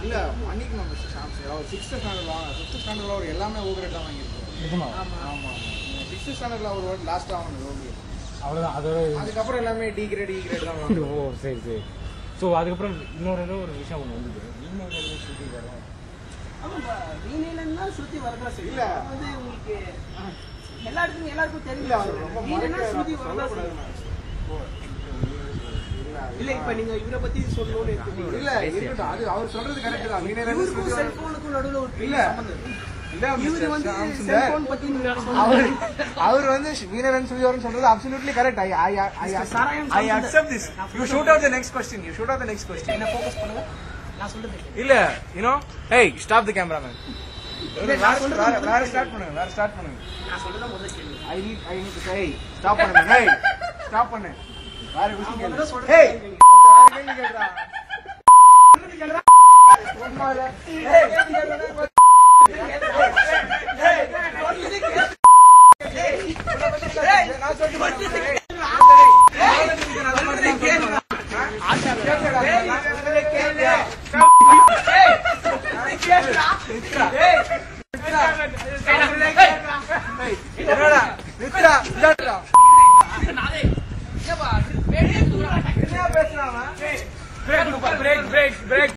இல்ல பண்ணிக்கலாம் mister Sam's. அவர் 6th ஸ்டாண்டர்ட்ல 5th ஸ்டாண்டர்ட்ல அவர் எல்லாமே ஓவரேட் தான் வாங்கியிருக்காரு. ஆமா 6th ஸ்டாண்டர்ட்ல அவர் லாஸ்ட் ஆகணும் ரோகி. அவ்வளவுதான். அதோட அதுக்கப்புறம் எல்லாமே டி கிரேட் தான் வாங்குவாங்க. ஓ சரி சரி. ஸோ அதுக்கப்புறம் இன்னொரு ஒரு விஷயம் ஒன்று வந்தது. வீணையிலேருந்து ஸ்ருதி வரும். ஆமாப்பா, வீணையிலேருந்து தான் ஸ்ருதி வரதான் சரி. இல்ல அது உங்களுக்கு எல்லாருக்கும் தெரியல. ரொம்ப வீணைனா ஸ்ருதி வரதான் சரி. இல்ல இப்ப நீங்க இவரை பத்தி சொல்லணும்னு இருக்கீங்க. இல்ல இருக்கட்டும், அது அவர் சொல்றது கரெக்ட் தான். வீணையிலேருந்து ஸ்ருதி செல்போனுக்கும் நடுவுல ஒரு இல்ல இவரு வந்து செல்போன் பத்தி அவர் வந்து வீணையிலேருந்து ஸ்ருதி வரும்னு சொல்றது absolutely correct. I accept this. You shoot out the next question. என்ன ஃபோக்கஸ் பண்ணுங்க. நான் சொல்றது இல்ல hey stop the cameraman. வேற ஸ்டார்ட் பண்ணுங்க. நான் சொல்றத முதல்ல கேளுங்க. I need to say stop பண்ணுங்க. hey stop பண்ணு. வேற விஷயம் கேளு. சொல்றேன். hey வேற கேள்வி கேளுடா. சும்மால hey நான் சொல்றேன்.